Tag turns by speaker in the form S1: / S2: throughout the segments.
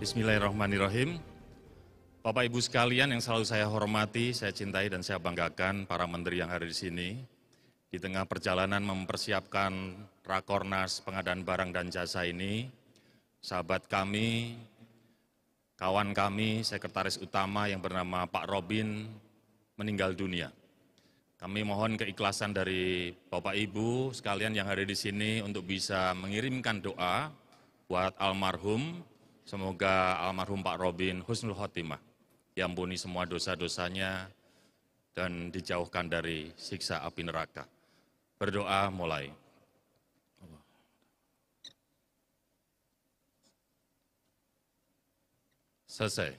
S1: Bismillahirrahmanirrahim. Bapak Ibu sekalian yang selalu saya hormati, saya cintai dan saya banggakan para menteri yang hadir di sini. Di tengah perjalanan mempersiapkan Rakornas pengadaan barang dan jasa ini, sahabat kami, kawan kami, sekretaris utama yang bernama Pak Robin meninggal dunia. Kami mohon keikhlasan dari Bapak Ibu sekalian yang hadir di sini untuk bisa mengirimkan doa buat almarhum. Semoga almarhum Pak Robin husnul khotimah, diampuni semua dosa-dosanya dan dijauhkan dari siksa api neraka. Berdoa mulai. Selesai.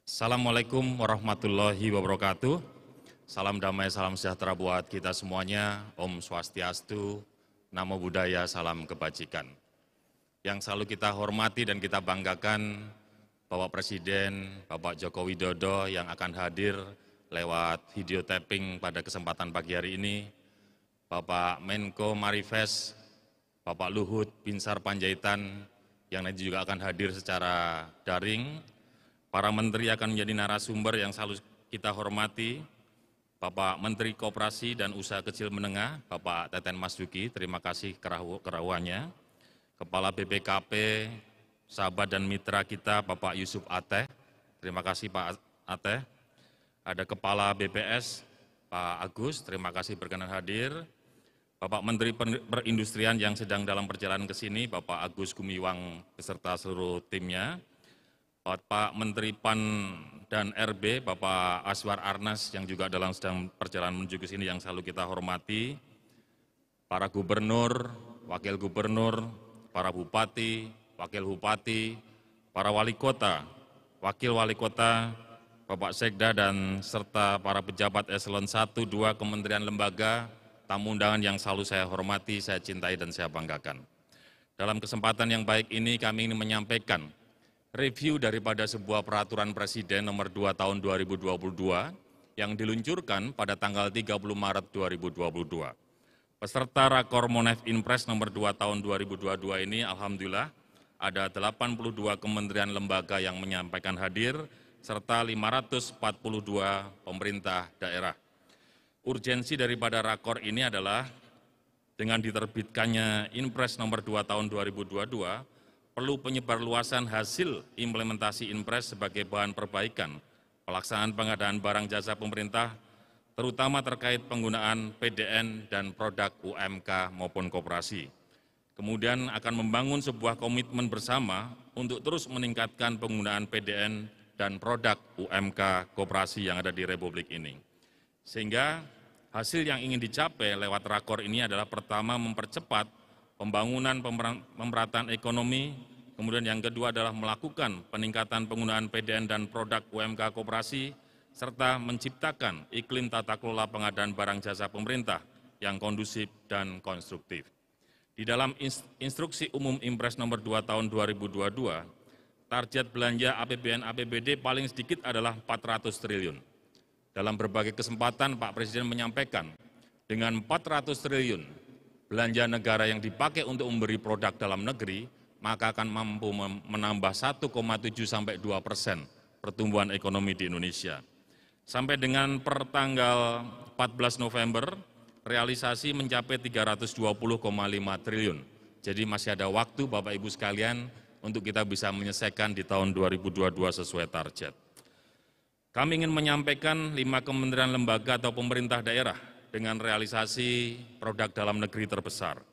S1: Assalamualaikum warahmatullahi wabarakatuh. Salam damai, salam sejahtera buat kita semuanya. Om Swastiastu, Namo Buddhaya, salam kebajikan. Yang selalu kita hormati dan kita banggakan Bapak Presiden, Bapak Joko Widodo yang akan hadir lewat video tapping pada kesempatan pagi hari ini, Bapak Menko Marifest, Bapak Luhut Binsar Panjaitan yang nanti juga akan hadir secara daring, para menteri akan menjadi narasumber yang selalu kita hormati, Bapak Menteri Koperasi dan Usaha Kecil Menengah, Bapak Teten Mas Duki, terima kasih kerahuannya. Kepala BPKP, sahabat dan mitra kita Bapak Yusuf Ateh, terima kasih Pak Ateh. Ada Kepala BPS Pak Agus, terima kasih berkenan hadir. Bapak Menteri Perindustrian yang sedang dalam perjalanan ke sini, Bapak Agus Gumiwang beserta seluruh timnya. Bapak Menteri PAN dan RB, Bapak Aswar Arnas yang juga sedang perjalanan menuju ke sini yang selalu kita hormati. Para gubernur, wakil gubernur, para bupati, wakil bupati, para wali kota, wakil wali kota, Bapak Sekda dan serta para pejabat eselon 1, 2 kementerian lembaga, tamu undangan yang selalu saya hormati, saya cintai dan saya banggakan. Dalam kesempatan yang baik ini kami ingin menyampaikan review daripada sebuah peraturan Presiden nomor 2 tahun 2022 yang diluncurkan pada tanggal 30 Maret 2022. Peserta Rakor Monef Inpres nomor 2 tahun 2022 ini alhamdulillah ada 82 kementerian lembaga yang menyampaikan hadir serta 542 pemerintah daerah. Urgensi daripada Rakor ini adalah dengan diterbitkannya Inpres nomor 2 tahun 2022 perlu penyebarluasan hasil implementasi Inpres sebagai bahan perbaikan pelaksanaan pengadaan barang jasa pemerintah terutama terkait penggunaan PDN dan produk UMK maupun koperasi. Kemudian akan membangun sebuah komitmen bersama untuk terus meningkatkan penggunaan PDN dan produk UMK koperasi yang ada di Republik ini. Sehingga hasil yang ingin dicapai lewat Rakor ini adalah pertama mempercepat pembangunan pemerataan ekonomi, kemudian yang kedua adalah melakukan peningkatan penggunaan PDN dan produk UMK koperasi, serta menciptakan iklim tata kelola pengadaan barang jasa pemerintah yang kondusif dan konstruktif. Di dalam Instruksi Umum Inpres nomor 2 tahun 2022, target belanja APBN APBD paling sedikit adalah 400 triliun. Dalam berbagai kesempatan Pak Presiden menyampaikan, dengan 400 triliun belanja negara yang dipakai untuk memberi produk dalam negeri, maka akan mampu menambah 1,7 sampai 2% pertumbuhan ekonomi di Indonesia. Sampai dengan pertanggal 14 November, realisasi mencapai 320,5 triliun. Jadi masih ada waktu Bapak Ibu sekalian untuk kita bisa menyelesaikan di tahun 2022 sesuai target. Kami ingin menyampaikan 5 kementerian lembaga atau pemerintah daerah dengan realisasi produk dalam negeri terbesar.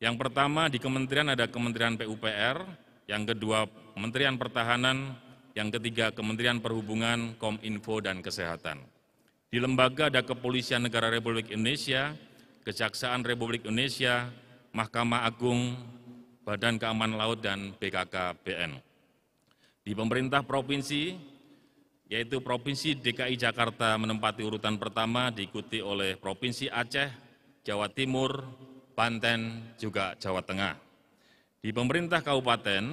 S1: Yang pertama di kementerian ada Kementerian PUPR, yang kedua Kementerian Pertahanan, yang ketiga Kementerian Perhubungan, Kominfo, dan Kesehatan. Di lembaga ada Kepolisian Negara Republik Indonesia, Kejaksaan Republik Indonesia, Mahkamah Agung, Badan Keamanan Laut, dan BKKBN. Di pemerintah provinsi, yaitu Provinsi DKI Jakarta menempati urutan pertama, diikuti oleh Provinsi Aceh, Jawa Timur, Banten, juga Jawa Tengah. Di pemerintah kabupaten,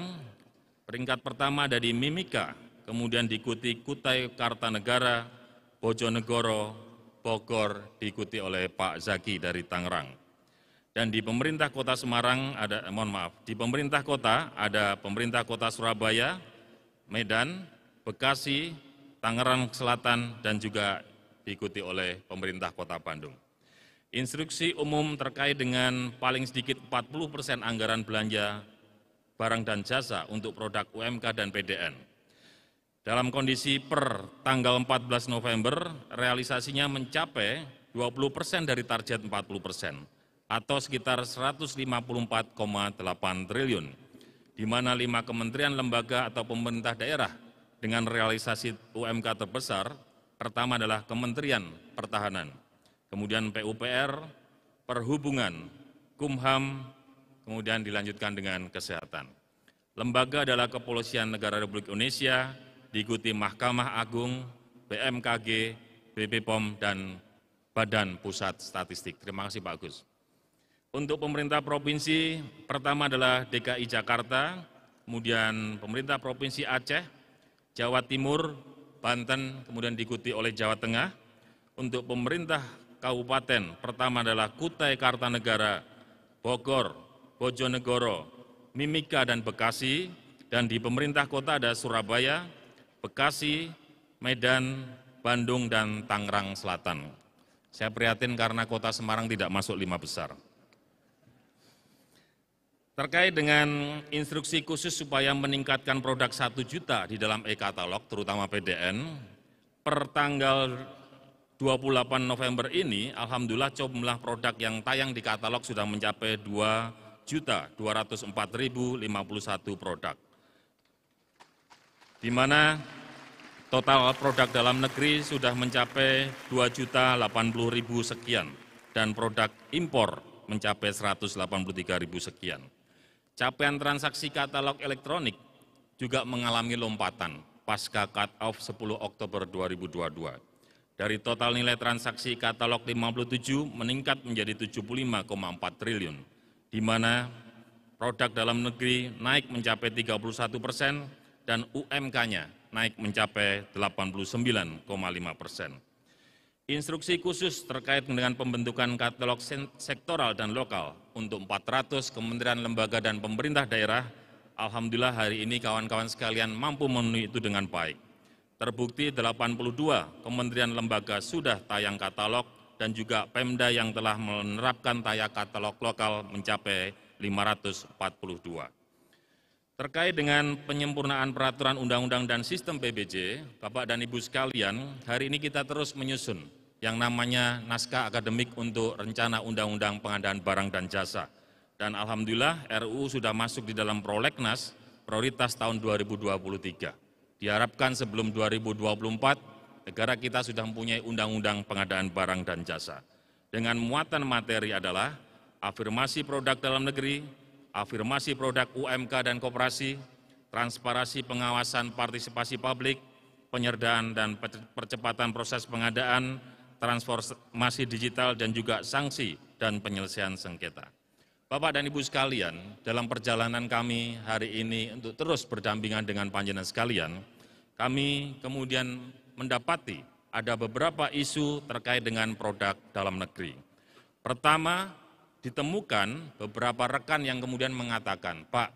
S1: peringkat pertama ada di Mimika, kemudian diikuti Kutai Kartanegara, Bojonegoro, Bogor, diikuti oleh Pak Zaki dari Tangerang. Dan di pemerintah kota Semarang di pemerintah kota ada pemerintah kota Surabaya, Medan, Bekasi, Tangerang Selatan, dan juga diikuti oleh pemerintah kota Bandung. Instruksi umum terkait dengan paling sedikit 40% anggaran belanja barang dan jasa untuk produk UMK dan PDN. Dalam kondisi per tanggal 14 November, realisasinya mencapai 20% dari target 40%, atau sekitar 154,8 triliun, di mana 5 kementerian lembaga atau pemerintah daerah dengan realisasi UMK terbesar. Pertama adalah Kementerian Pertahanan, kemudian PUPR, Perhubungan, Kumham, kemudian dilanjutkan dengan Kesehatan. Lembaga adalah Kepolisian Negara Republik Indonesia, diikuti Mahkamah Agung, BMKG, BPOM, dan Badan Pusat Statistik. Terima kasih Pak Agus. Untuk pemerintah provinsi, pertama adalah DKI Jakarta, kemudian pemerintah provinsi Aceh, Jawa Timur, Banten, kemudian diikuti oleh Jawa Tengah. Untuk pemerintah kabupaten, pertama adalah Kutai Kartanegara, Bogor, Bojonegoro, Mimika, dan Bekasi. Dan di pemerintah kota ada Surabaya, Bekasi, Medan, Bandung, dan Tangerang Selatan. Saya prihatin karena kota Semarang tidak masuk 5 besar. Terkait dengan instruksi khusus supaya meningkatkan produk 1 juta di dalam e-katalog, terutama PDN, per tanggal 28 November ini, alhamdulillah jumlah produk yang tayang di katalog sudah mencapai 2.204.051 produk. Di mana total produk dalam negeri sudah mencapai 2.080.000 sekian, dan produk impor mencapai 183.000 sekian. Capaian transaksi katalog elektronik juga mengalami lompatan pasca cut-off 10 Oktober 2022. Dari total nilai transaksi katalog 57 meningkat menjadi 75,4 triliun, di mana produk dalam negeri naik mencapai 31% dan UMK-nya naik mencapai 89,5%. Instruksi khusus terkait dengan pembentukan katalog sektoral dan lokal untuk 400 kementerian lembaga dan pemerintah daerah, alhamdulillah hari ini kawan-kawan sekalian mampu memenuhi itu dengan baik. Terbukti 82 kementerian lembaga sudah tayang katalog dan juga Pemda yang telah menerapkan tayang katalog lokal mencapai 542. Terkait dengan penyempurnaan peraturan undang-undang dan sistem PBJ, Bapak dan Ibu sekalian, hari ini kita terus menyusun yang namanya naskah akademik untuk rencana undang-undang pengadaan barang dan jasa. Dan alhamdulillah RUU sudah masuk di dalam prolegnas prioritas tahun 2023. Diharapkan sebelum 2024, negara kita sudah mempunyai undang-undang pengadaan barang dan jasa. Dengan muatan materi adalah afirmasi produk dalam negeri, afirmasi produk UMK dan koperasi, transparansi pengawasan partisipasi publik, penyertaan dan percepatan proses pengadaan, transformasi digital, dan juga sanksi dan penyelesaian sengketa. Bapak dan Ibu sekalian, dalam perjalanan kami hari ini untuk terus berdampingan dengan panjenengan sekalian, kami kemudian mendapati ada beberapa isu terkait dengan produk dalam negeri. Pertama, ditemukan beberapa rekan yang kemudian mengatakan, Pak,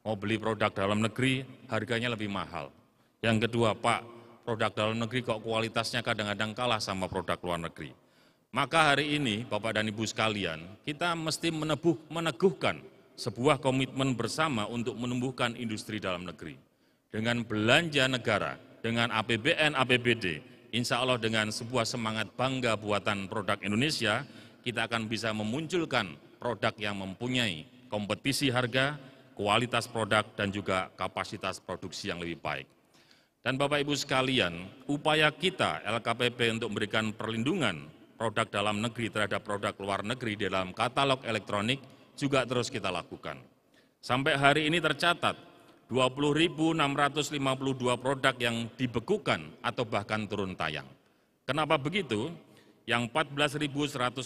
S1: mau beli produk dalam negeri harganya lebih mahal. Yang kedua, Pak, produk dalam negeri kok kualitasnya kadang-kadang kalah sama produk luar negeri. Maka hari ini, Bapak dan Ibu sekalian, kita mesti meneguhkan sebuah komitmen bersama untuk menumbuhkan industri dalam negeri. Dengan belanja negara, dengan APBN, APBD, insya Allah dengan sebuah semangat bangga buatan produk Indonesia, kita akan bisa memunculkan produk yang mempunyai kompetisi harga, kualitas produk, dan juga kapasitas produksi yang lebih baik. Dan Bapak Ibu sekalian, upaya kita LKPP untuk memberikan perlindungan produk dalam negeri terhadap produk luar negeri di dalam katalog elektronik juga terus kita lakukan. Sampai hari ini tercatat 20.652 produk yang dibekukan atau bahkan turun tayang. Kenapa begitu? Yang 14.161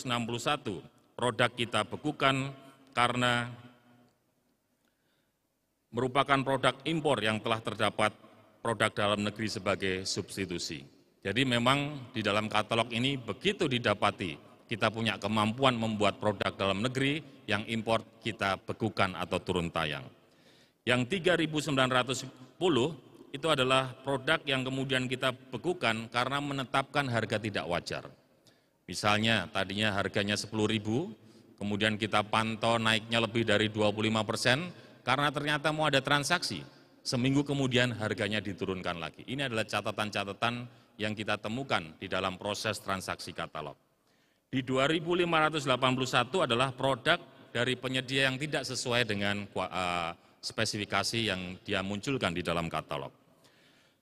S1: produk kita bekukan karena merupakan produk impor yang telah terdapat produk dalam negeri sebagai substitusi. Jadi memang di dalam katalog ini begitu didapati kita punya kemampuan membuat produk dalam negeri, yang impor kita bekukan atau turun tayang. Yang 3.910 itu adalah produk yang kemudian kita bekukan karena menetapkan harga tidak wajar. Misalnya tadinya harganya 10.000, kemudian kita pantau naiknya lebih dari 25% karena ternyata mau ada transaksi. Seminggu kemudian harganya diturunkan lagi. Ini adalah catatan-catatan yang kita temukan di dalam proses transaksi katalog. Di 2.581 adalah produk dari penyedia yang tidak sesuai dengan spesifikasi yang dia munculkan di dalam katalog.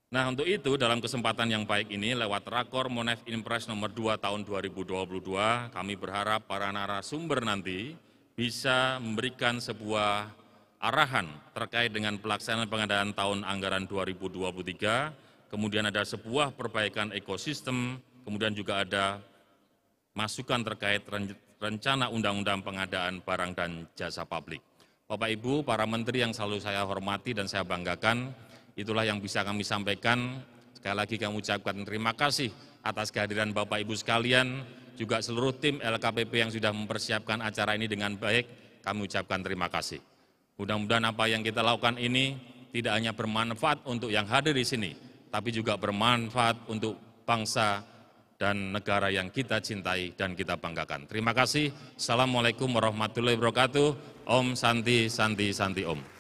S1: Nah, untuk itu dalam kesempatan yang baik ini lewat Rakor Monef Impres nomor 2 tahun 2022, kami berharap para narasumber nanti bisa memberikan sebuah arahan terkait dengan pelaksanaan pengadaan tahun anggaran 2023, kemudian ada sebuah perbaikan ekosistem, kemudian juga ada masukan terkait rencana undang-undang pengadaan barang dan jasa publik. Bapak Ibu, para menteri yang selalu saya hormati dan saya banggakan, itulah yang bisa kami sampaikan. Sekali lagi kami ucapkan terima kasih atas kehadiran Bapak Ibu sekalian, juga seluruh tim LKPP yang sudah mempersiapkan acara ini dengan baik, kami ucapkan terima kasih. Mudah-mudahan apa yang kita lakukan ini tidak hanya bermanfaat untuk yang hadir di sini, tapi juga bermanfaat untuk bangsa dan negara yang kita cintai dan kita banggakan. Terima kasih. Assalamualaikum warahmatullahi wabarakatuh. Om Santi Santi Santi Om.